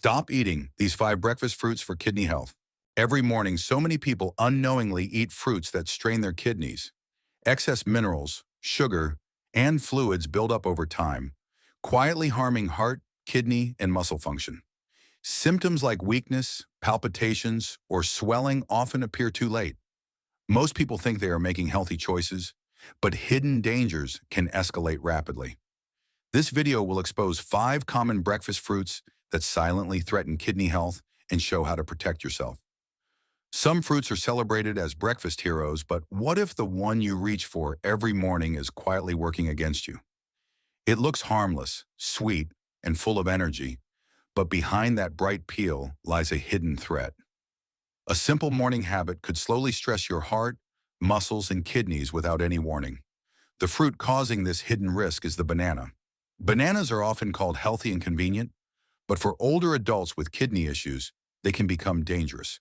Stop eating these 5 breakfast fruits for kidney health. Every morning, so many people unknowingly eat fruits that strain their kidneys. Excess minerals, sugar, and fluids build up over time, quietly harming heart, kidney, and muscle function. Symptoms like weakness, palpitations, or swelling often appear too late. Most people think they are making healthy choices, but hidden dangers can escalate rapidly. This video will expose 5 common breakfast fruits that silently threaten kidney health and show how to protect yourself. Some fruits are celebrated as breakfast heroes, but what if the one you reach for every morning is quietly working against you? It looks harmless, sweet, and full of energy, but behind that bright peel lies a hidden threat. A simple morning habit could slowly stress your heart, muscles, and kidneys without any warning. The fruit causing this hidden risk is the banana. Bananas are often called healthy and convenient, but for older adults with kidney issues, they can become dangerous.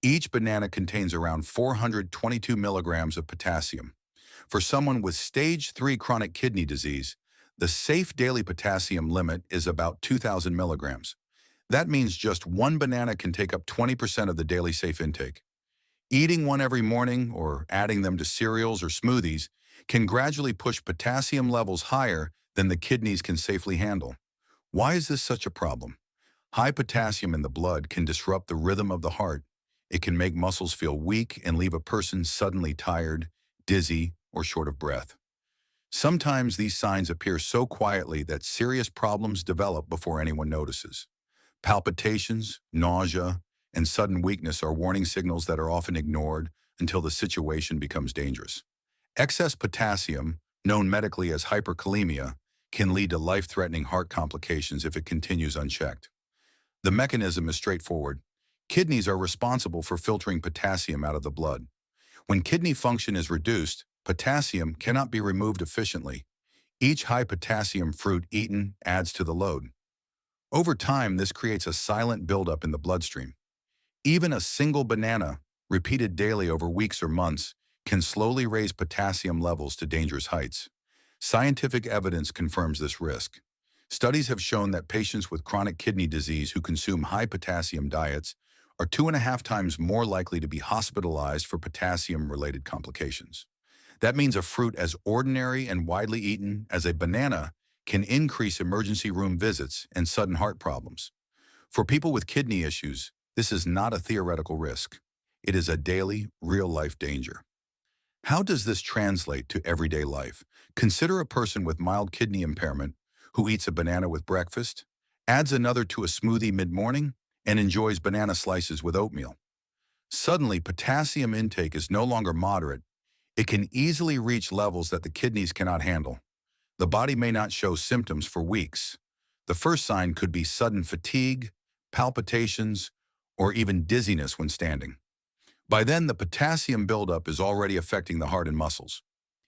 Each banana contains around 422 milligrams of potassium. For someone with stage 3 chronic kidney disease, the safe daily potassium limit is about 2,000 milligrams. That means just one banana can take up 20% of the daily safe intake. Eating one every morning or adding them to cereals or smoothies can gradually push potassium levels higher than the kidneys can safely handle. Why is this such a problem? High potassium in the blood can disrupt the rhythm of the heart. It can make muscles feel weak and leave a person suddenly tired, dizzy, or short of breath. Sometimes these signs appear so quietly that serious problems develop before anyone notices. Palpitations, nausea, and sudden weakness are warning signals that are often ignored until the situation becomes dangerous. Excess potassium, known medically as hyperkalemia, can lead to life-threatening heart complications if it continues unchecked. The mechanism is straightforward. Kidneys are responsible for filtering potassium out of the blood. When kidney function is reduced, potassium cannot be removed efficiently. Each high-potassium fruit eaten adds to the load. Over time, this creates a silent buildup in the bloodstream. Even a single banana, repeated daily over weeks or months, can slowly raise potassium levels to dangerous heights. Scientific evidence confirms this risk. Studies have shown that patients with chronic kidney disease who consume high-potassium diets are 2.5 times more likely to be hospitalized for potassium-related complications. That means a fruit as ordinary and widely eaten as a banana can increase emergency room visits and sudden heart problems. For people with kidney issues, this is not a theoretical risk. It is a daily, real-life danger. How does this translate to everyday life? Consider a person with mild kidney impairment who eats a banana with breakfast, adds another to a smoothie mid-morning, and enjoys banana slices with oatmeal. Suddenly, potassium intake is no longer moderate. It can easily reach levels that the kidneys cannot handle. The body may not show symptoms for weeks. The first sign could be sudden fatigue, palpitations, or even dizziness when standing. By then, the potassium buildup is already affecting the heart and muscles.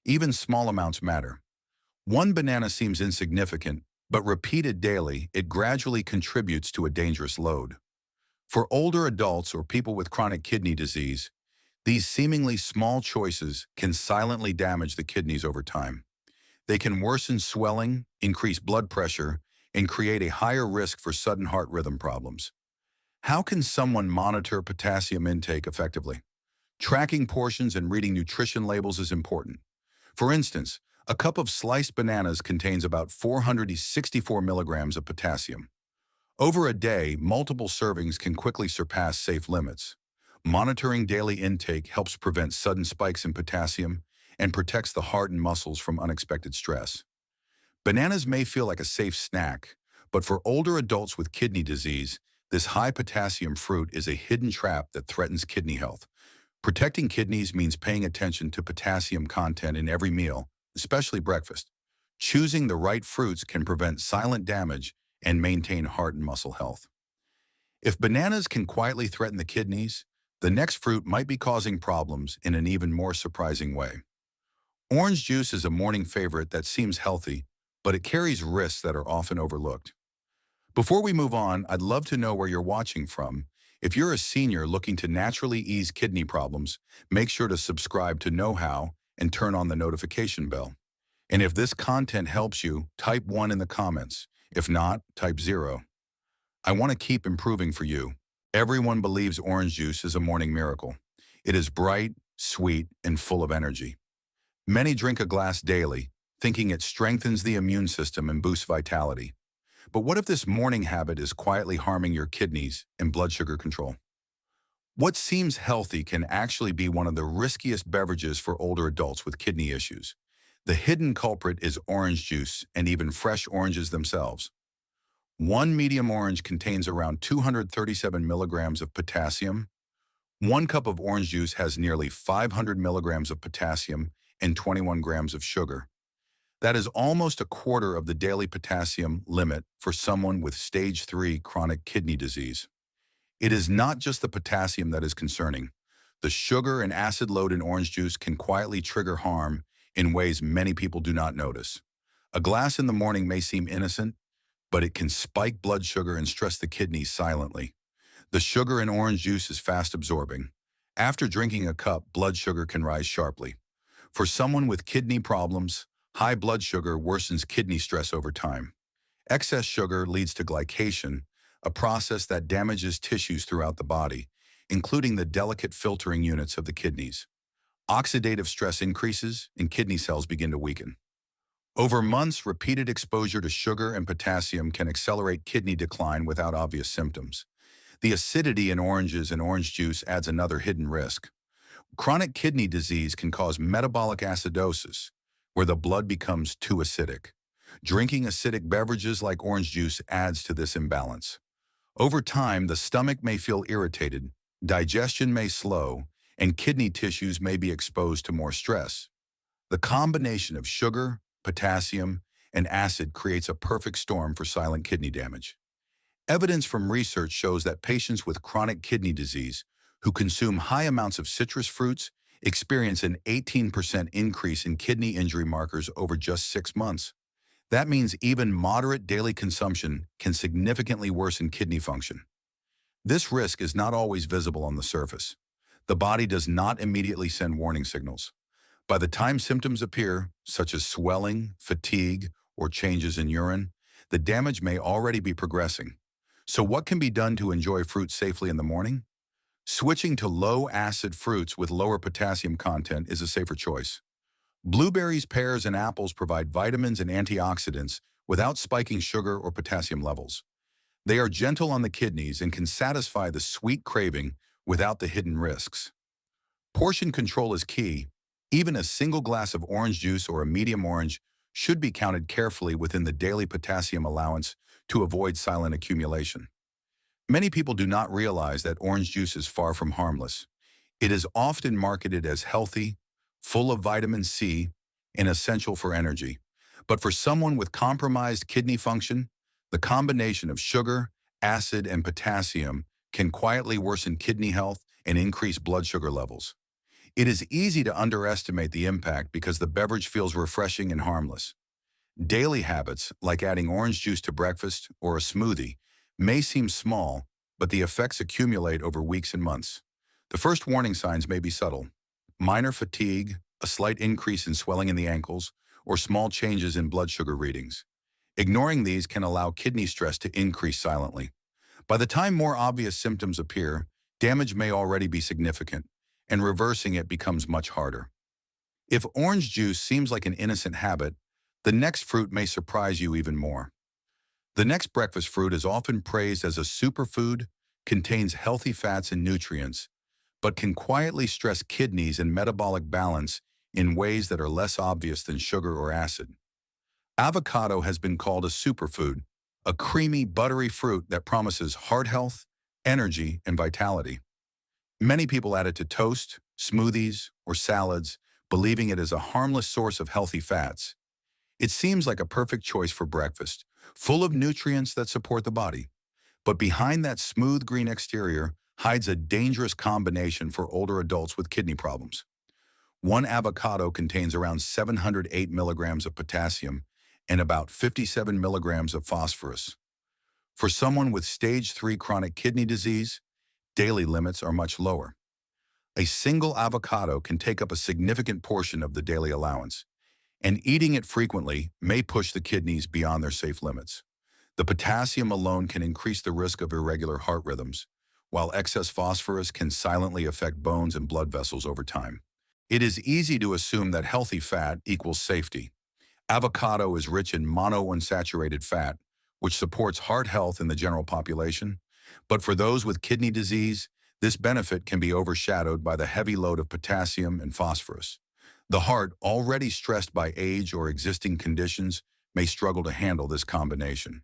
Even small amounts matter. One banana seems insignificant, but repeated daily, it gradually contributes to a dangerous load. For older adults or people with chronic kidney disease, these seemingly small choices can silently damage the kidneys over time. They can worsen swelling, increase blood pressure, and create a higher risk for sudden heart rhythm problems. How can someone monitor potassium intake effectively? Tracking portions and reading nutrition labels is important. For instance, a cup of sliced bananas contains about 464 milligrams of potassium. Over a day, multiple servings can quickly surpass safe limits. Monitoring daily intake helps prevent sudden spikes in potassium and protects the heart and muscles from unexpected stress. Bananas may feel like a safe snack, but for older adults with kidney disease, this high-potassium fruit is a hidden trap that threatens kidney health. Protecting kidneys means paying attention to potassium content in every meal, especially breakfast. Choosing the right fruits can prevent silent damage and maintain heart and muscle health. If bananas can quietly threaten the kidneys, the next fruit might be causing problems in an even more surprising way. Orange juice is a morning favorite that seems healthy, but it carries risks that are often overlooked. Before we move on, I'd love to know where you're watching from. If you're a senior looking to naturally ease kidney problems, make sure to subscribe to Knowhow and turn on the notification bell. And if this content helps you, type 1 in the comments. If not, type 0. I want to keep improving for you. Everyone believes orange juice is a morning miracle. It is bright, sweet, and full of energy. Many drink a glass daily, thinking it strengthens the immune system and boosts vitality. But what if this morning habit is quietly harming your kidneys and blood sugar control? What seems healthy can actually be one of the riskiest beverages for older adults with kidney issues. The hidden culprit is orange juice and even fresh oranges themselves. One medium orange contains around 237 milligrams of potassium. One cup of orange juice has nearly 500 milligrams of potassium and 21 grams of sugar. That is almost a quarter of the daily potassium limit for someone with stage 3 chronic kidney disease. It is not just the potassium that is concerning. The sugar and acid load in orange juice can quietly trigger harm in ways many people do not notice. A glass in the morning may seem innocent, but it can spike blood sugar and stress the kidneys silently. The sugar in orange juice is fast absorbing. After drinking a cup, blood sugar can rise sharply. For someone with kidney problems, high blood sugar worsens kidney stress over time. Excess sugar leads to glycation, a process that damages tissues throughout the body, including the delicate filtering units of the kidneys. Oxidative stress increases and kidney cells begin to weaken. Over months, repeated exposure to sugar and potassium can accelerate kidney decline without obvious symptoms. The acidity in oranges and orange juice adds another hidden risk. Chronic kidney disease can cause metabolic acidosis, where the blood becomes too acidic. Drinking acidic beverages like orange juice adds to this imbalance. Over time, the stomach may feel irritated, digestion may slow, and kidney tissues may be exposed to more stress. The combination of sugar, potassium, and acid creates a perfect storm for silent kidney damage. Evidence from research shows that patients with chronic kidney disease who consume high amounts of citrus fruits experience an 18% increase in kidney injury markers over just 6 months. That means even moderate daily consumption can significantly worsen kidney function. This risk is not always visible on the surface. The body does not immediately send warning signals. By the time symptoms appear, such as swelling, fatigue, or changes in urine, the damage may already be progressing. So what can be done to enjoy fruit safely in the morning? Switching to low-acid fruits with lower potassium content is a safer choice. Blueberries, pears, and apples provide vitamins and antioxidants without spiking sugar or potassium levels. They are gentle on the kidneys and can satisfy the sweet craving without the hidden risks. Portion control is key. Even a single glass of orange juice or a medium orange should be counted carefully within the daily potassium allowance to avoid silent accumulation. Many people do not realize that orange juice is far from harmless. It is often marketed as healthy, full of vitamin C, and essential for energy. But for someone with compromised kidney function, the combination of sugar, acid, and potassium can quietly worsen kidney health and increase blood sugar levels. It is easy to underestimate the impact because the beverage feels refreshing and harmless. Daily habits, like adding orange juice to breakfast or a smoothie, may seem small, but the effects accumulate over weeks and months. The first warning signs may be subtle. Minor fatigue, a slight increase in swelling in the ankles, or small changes in blood sugar readings. Ignoring these can allow kidney stress to increase silently. By the time more obvious symptoms appear, damage may already be significant, and reversing it becomes much harder. If orange juice seems like an innocent habit, the next fruit may surprise you even more. The next breakfast fruit is often praised as a superfood, contains healthy fats and nutrients, but can quietly stress kidneys and metabolic balance in ways that are less obvious than sugar or acid. Avocado has been called a superfood, a creamy, buttery fruit that promises heart health, energy, and vitality. Many people add it to toast, smoothies, or salads, believing it is a harmless source of healthy fats. It seems like a perfect choice for breakfast, full of nutrients that support the body. But behind that smooth green exterior hides a dangerous combination for older adults with kidney problems. One avocado contains around 708 milligrams of potassium and about 57 milligrams of phosphorus. For someone with stage 3 chronic kidney disease, daily limits are much lower. A single avocado can take up a significant portion of the daily allowance, and eating it frequently may push the kidneys beyond their safe limits. The potassium alone can increase the risk of irregular heart rhythms, while excess phosphorus can silently affect bones and blood vessels over time. It is easy to assume that healthy fat equals safety. Avocado is rich in monounsaturated fat, which supports heart health in the general population. But for those with kidney disease, this benefit can be overshadowed by the heavy load of potassium and phosphorus. The heart, already stressed by age or existing conditions, may struggle to handle this combination.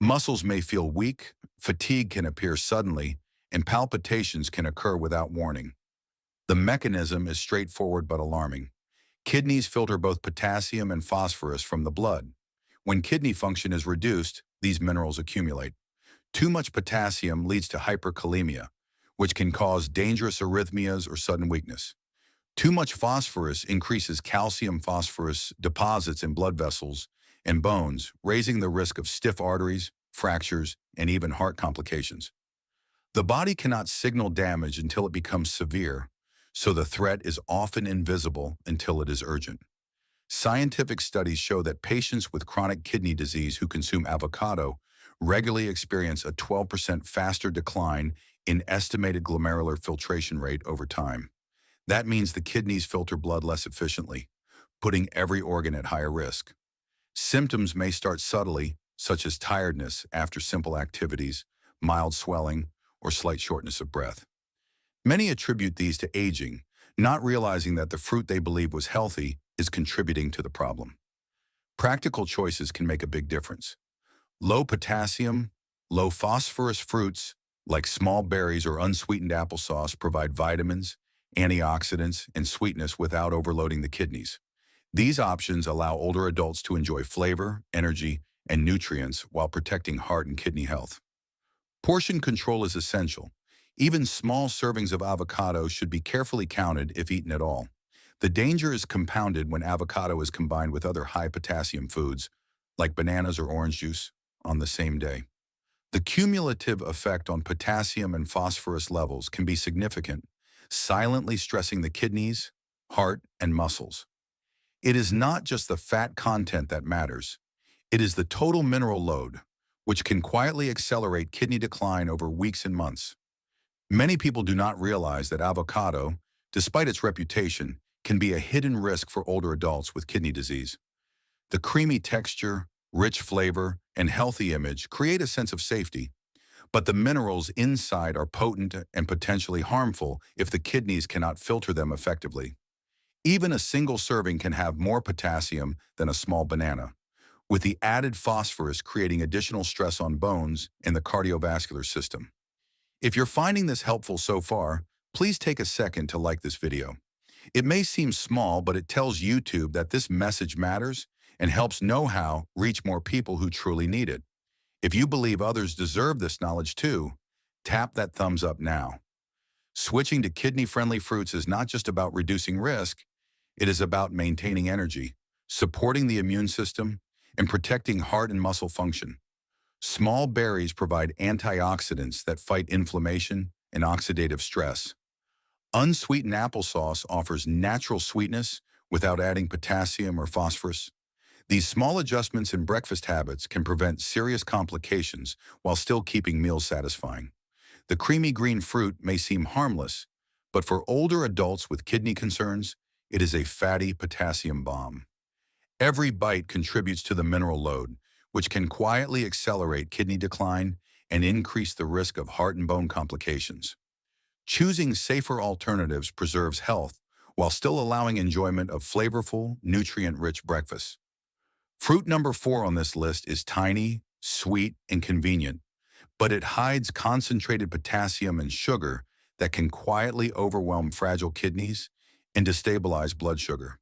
Muscles may feel weak, fatigue can appear suddenly, and palpitations can occur without warning. The mechanism is straightforward but alarming. Kidneys filter both potassium and phosphorus from the blood. When kidney function is reduced, these minerals accumulate. Too much potassium leads to hyperkalemia, which can cause dangerous arrhythmias or sudden weakness. Too much phosphorus increases calcium-phosphorus deposits in blood vessels and bones, raising the risk of stiff arteries, fractures, and even heart complications. The body cannot signal damage until it becomes severe, so the threat is often invisible until it is urgent. Scientific studies show that patients with chronic kidney disease who consume avocado regularly experience a 12% faster decline in estimated glomerular filtration rate over time. That means the kidneys filter blood less efficiently, putting every organ at higher risk. Symptoms may start subtly, such as tiredness after simple activities, mild swelling, or slight shortness of breath. Many attribute these to aging, not realizing that the fruit they believe was healthy is contributing to the problem. Practical choices can make a big difference. Low potassium, low phosphorus fruits like small berries or unsweetened applesauce provide vitamins, antioxidants, and sweetness without overloading the kidneys. These options allow older adults to enjoy flavor, energy, and nutrients while protecting heart and kidney health. Portion control is essential. Even small servings of avocado should be carefully counted if eaten at all. The danger is compounded when avocado is combined with other high-potassium foods, like bananas or orange juice, on the same day. The cumulative effect on potassium and phosphorus levels can be significant, silently stressing the kidneys, heart, and muscles. It is not just the fat content that matters. It is the total mineral load, which can quietly accelerate kidney decline over weeks and months. Many people do not realize that avocado, despite its reputation, can be a hidden risk for older adults with kidney disease. The creamy texture, rich flavor, and healthy image create a sense of safety, but the minerals inside are potent and potentially harmful if the kidneys cannot filter them effectively. Even a single serving can have more potassium than a small banana, with the added phosphorus creating additional stress on bones and the cardiovascular system. If you're finding this helpful so far, please take a second to like this video. It may seem small, but it tells YouTube that this message matters and helps Knowhow reach more people who truly need it. If you believe others deserve this knowledge too, tap that thumbs up now. Switching to kidney-friendly fruits is not just about reducing risk, it is about maintaining energy, supporting the immune system, and protecting heart and muscle function. Small berries provide antioxidants that fight inflammation and oxidative stress. Unsweetened applesauce offers natural sweetness without adding potassium or phosphorus. These small adjustments in breakfast habits can prevent serious complications while still keeping meals satisfying. The creamy green fruit may seem harmless, but for older adults with kidney concerns, it is a fatty potassium bomb. Every bite contributes to the mineral load, which can quietly accelerate kidney decline and increase the risk of heart and bone complications. Choosing safer alternatives preserves health while still allowing enjoyment of flavorful, nutrient-rich breakfasts. Fruit number 4 on this list is tiny, sweet, and convenient, but it hides concentrated potassium and sugar that can quietly overwhelm fragile kidneys and destabilize blood sugar.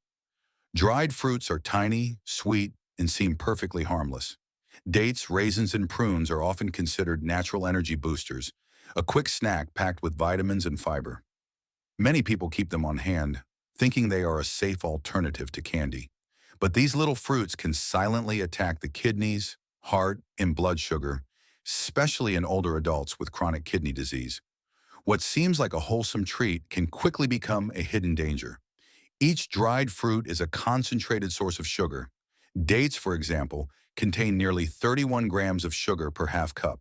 Dried fruits are tiny, sweet, and seem perfectly harmless. Dates, raisins, and prunes are often considered natural energy boosters, a quick snack packed with vitamins and fiber. Many people keep them on hand, thinking they are a safe alternative to candy. But these little fruits can silently attack the kidneys, heart, and blood sugar, especially in older adults with chronic kidney disease. What seems like a wholesome treat can quickly become a hidden danger. Each dried fruit is a concentrated source of sugar. Dates, for example, contain nearly 31 grams of sugar per half cup.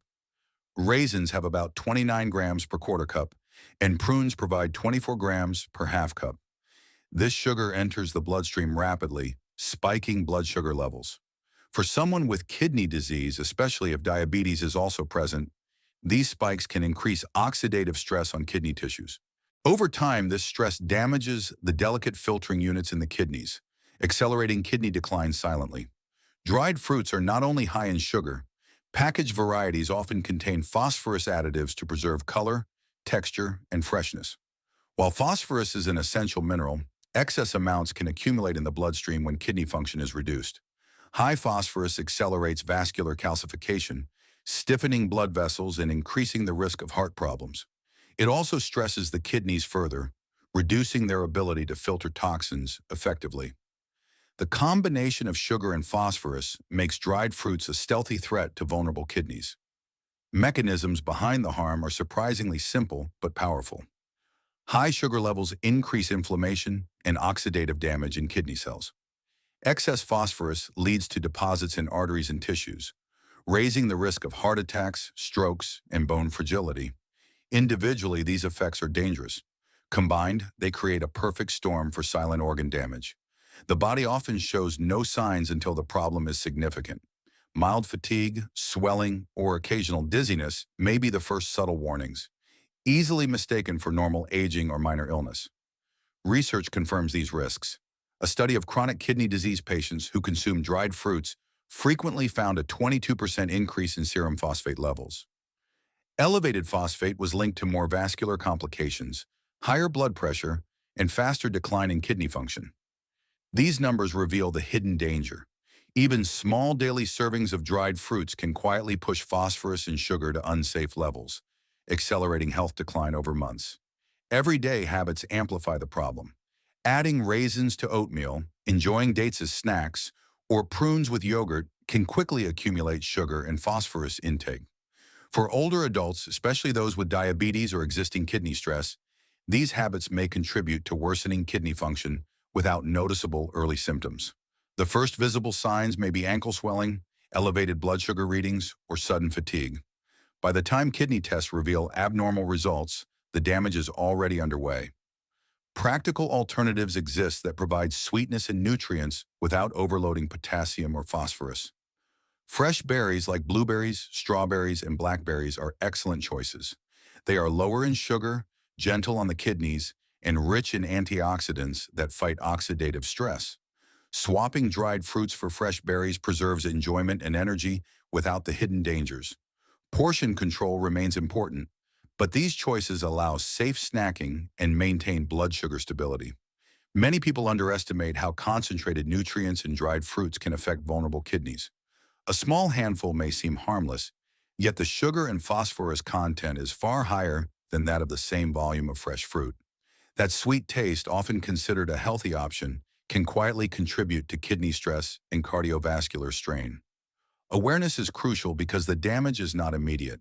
Raisins have about 29 grams per quarter cup, and prunes provide 24 grams per half cup. This sugar enters the bloodstream rapidly, spiking blood sugar levels. For someone with kidney disease, especially if diabetes is also present, these spikes can increase oxidative stress on kidney tissues. Over time, this stress damages the delicate filtering units in the kidneys, accelerating kidney decline silently. Dried fruits are not only high in sugar, packaged varieties often contain phosphorus additives to preserve color, texture, and freshness. While phosphorus is an essential mineral, excess amounts can accumulate in the bloodstream when kidney function is reduced. High phosphorus accelerates vascular calcification, stiffening blood vessels and increasing the risk of heart problems. It also stresses the kidneys further, reducing their ability to filter toxins effectively. The combination of sugar and phosphorus makes dried fruits a stealthy threat to vulnerable kidneys. Mechanisms behind the harm are surprisingly simple but powerful. High sugar levels increase inflammation and oxidative damage in kidney cells. Excess phosphorus leads to deposits in arteries and tissues, raising the risk of heart attacks, strokes, and bone fragility. Individually, these effects are dangerous. Combined, they create a perfect storm for silent organ damage. The body often shows no signs until the problem is significant. Mild fatigue, swelling, or occasional dizziness may be the first subtle warnings, easily mistaken for normal aging or minor illness. Research confirms these risks. A study of chronic kidney disease patients who consumed dried fruits frequently found a 22% increase in serum phosphate levels. Elevated phosphate was linked to more vascular complications, higher blood pressure, and faster decline in kidney function. These numbers reveal the hidden danger. Even small daily servings of dried fruits can quietly push phosphorus and sugar to unsafe levels, accelerating health decline over months. Everyday habits amplify the problem. Adding raisins to oatmeal, enjoying dates as snacks, or prunes with yogurt can quickly accumulate sugar and phosphorus intake. For older adults, especially those with diabetes or existing kidney stress, these habits may contribute to worsening kidney function without noticeable early symptoms. The first visible signs may be ankle swelling, elevated blood sugar readings, or sudden fatigue. By the time kidney tests reveal abnormal results, the damage is already underway. Practical alternatives exist that provide sweetness and nutrients without overloading potassium or phosphorus. Fresh berries like blueberries, strawberries, and blackberries are excellent choices. They are lower in sugar, gentle on the kidneys, and rich in antioxidants that fight oxidative stress. Swapping dried fruits for fresh berries preserves enjoyment and energy without the hidden dangers. Portion control remains important, but these choices allow safe snacking and maintain blood sugar stability. Many people underestimate how concentrated nutrients in dried fruits can affect vulnerable kidneys. A small handful may seem harmless, yet the sugar and phosphorus content is far higher than that of the same volume of fresh fruit. That sweet taste, often considered a healthy option, can quietly contribute to kidney stress and cardiovascular strain. Awareness is crucial because the damage is not immediate.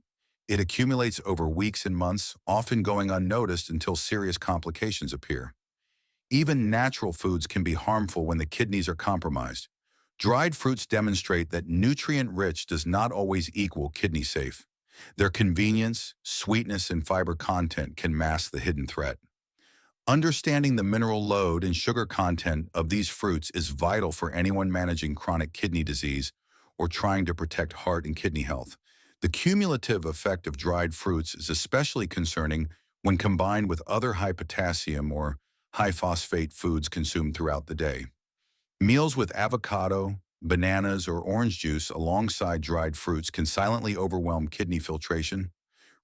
It accumulates over weeks and months, often going unnoticed until serious complications appear. Even natural foods can be harmful when the kidneys are compromised. Dried fruits demonstrate that nutrient-rich does not always equal kidney-safe. Their convenience, sweetness, and fiber content can mask the hidden threat. Understanding the mineral load and sugar content of these fruits is vital for anyone managing chronic kidney disease or trying to protect heart and kidney health. The cumulative effect of dried fruits is especially concerning when combined with other high-potassium or high-phosphate foods consumed throughout the day. Meals with avocado, bananas, or orange juice alongside dried fruits can silently overwhelm kidney filtration,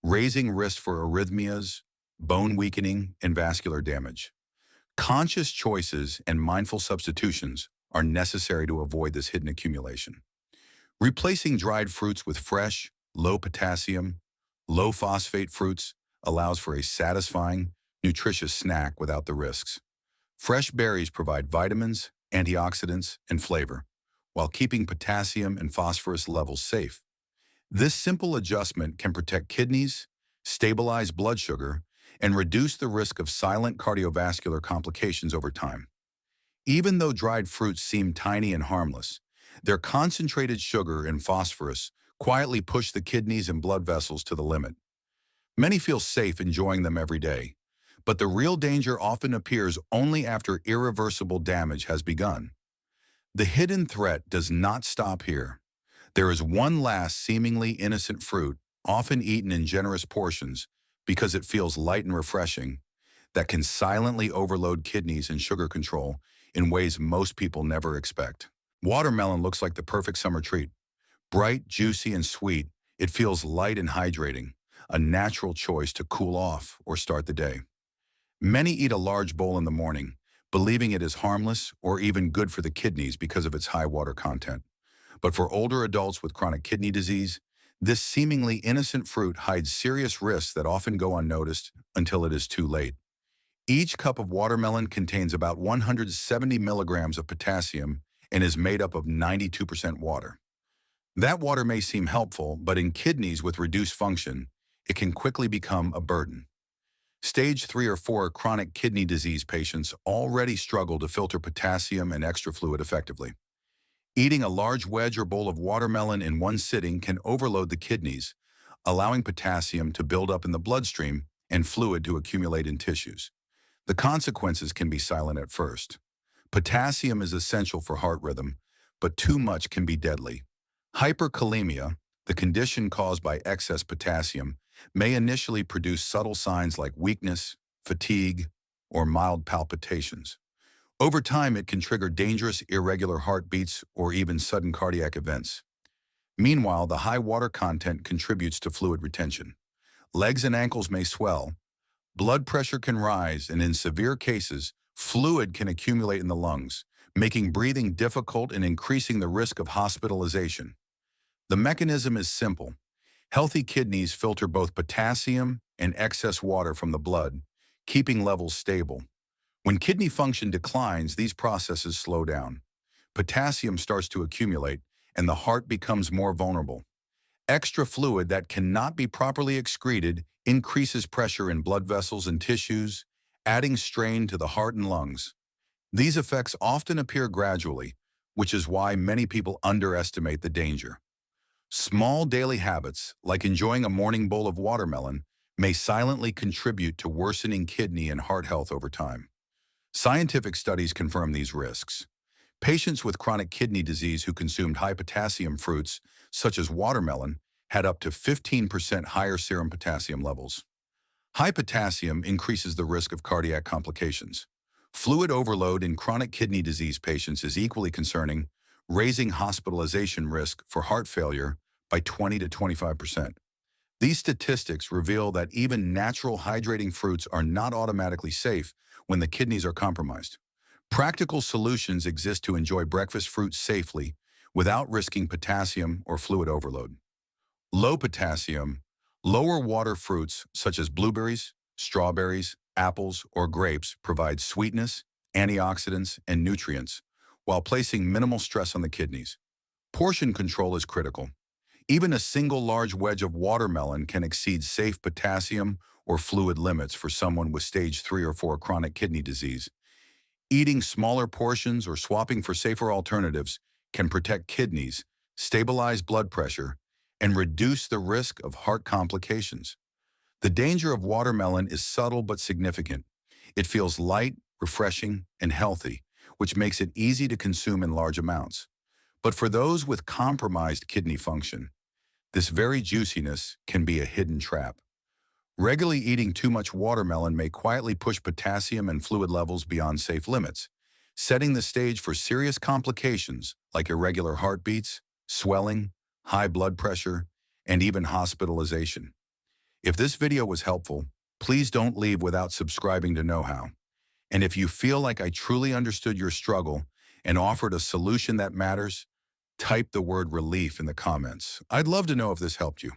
raising risk for arrhythmias, bone weakening, and vascular damage. Conscious choices and mindful substitutions are necessary to avoid this hidden accumulation. Replacing dried fruits with fresh, low-potassium, low-phosphate fruits allows for a satisfying, nutritious snack without the risks. Fresh berries provide vitamins, antioxidants, and flavor, while keeping potassium and phosphorus levels safe. This simple adjustment can protect kidneys, stabilize blood sugar, and reduce the risk of silent cardiovascular complications over time. Even though dried fruits seem tiny and harmless, Their concentrated sugar and phosphorus quietly push the kidneys and blood vessels to the limit. Many feel safe enjoying them every day, but the real danger often appears only after irreversible damage has begun. The hidden threat does not stop here. There is one last seemingly innocent fruit, often eaten in generous portions because it feels light and refreshing, that can silently overload kidneys and sugar control in ways most people never expect. Watermelon looks like the perfect summer treat. Bright, juicy, and sweet, it feels light and hydrating, a natural choice to cool off or start the day. Many eat a large bowl in the morning, believing it is harmless or even good for the kidneys because of its high water content. But for older adults with chronic kidney disease, this seemingly innocent fruit hides serious risks that often go unnoticed until it is too late. Each cup of watermelon contains about 170 milligrams of potassium and is made up of 92% water. That water may seem helpful, but in kidneys with reduced function, it can quickly become a burden. Stage 3 or 4 chronic kidney disease patients already struggle to filter potassium and extra fluid effectively. Eating a large wedge or bowl of watermelon in one sitting can overload the kidneys, allowing potassium to build up in the bloodstream and fluid to accumulate in tissues. The consequences can be silent at first. Potassium is essential for heart rhythm, but too much can be deadly. Hyperkalemia, the condition caused by excess potassium, may initially produce subtle signs like weakness, fatigue, or mild palpitations. Over time, it can trigger dangerous irregular heartbeats or even sudden cardiac events. Meanwhile, the high water content contributes to fluid retention. Legs and ankles may swell, blood pressure can rise, and in severe cases, fluid can accumulate in the lungs, making breathing difficult and increasing the risk of hospitalization. The mechanism is simple. Healthy kidneys filter both potassium and excess water from the blood, keeping levels stable. When kidney function declines, these processes slow down. Potassium starts to accumulate, and the heart becomes more vulnerable. Extra fluid that cannot be properly excreted increases pressure in blood vessels and tissues, adding strain to the heart and lungs. These effects often appear gradually, which is why many people underestimate the danger. Small daily habits, like enjoying a morning bowl of watermelon, may silently contribute to worsening kidney and heart health over time. Scientific studies confirm these risks. Patients with chronic kidney disease who consumed high-potassium fruits, such as watermelon, had up to 15% higher serum potassium levels. High potassium increases the risk of cardiac complications. Fluid overload in chronic kidney disease patients is equally concerning, raising hospitalization risk for heart failure by 20 to 25%. These statistics reveal that even natural hydrating fruits are not automatically safe when the kidneys are compromised. Practical solutions exist to enjoy breakfast fruits safely without risking potassium or fluid overload. Low potassium, lower water fruits such as blueberries, strawberries, apples, or grapes provide sweetness, antioxidants, and nutrients, while placing minimal stress on the kidneys. Portion control is critical. Even a single large wedge of watermelon can exceed safe potassium or fluid limits for someone with stage 3 or 4 chronic kidney disease. Eating smaller portions or swapping for safer alternatives can protect kidneys, stabilize blood pressure, and reduce the risk of heart complications. The danger of watermelon is subtle but significant. It feels light, refreshing, and healthy, which makes it easy to consume in large amounts. But for those with compromised kidney function, this very juiciness can be a hidden trap. Regularly eating too much watermelon may quietly push potassium and fluid levels beyond safe limits, setting the stage for serious complications like irregular heartbeats, swelling, high blood pressure, and even hospitalization. If this video was helpful, please don't leave without subscribing to Knowhow. And if you feel like I truly understood your struggle and offered a solution that matters, type the word relief in the comments. I'd love to know if this helped you.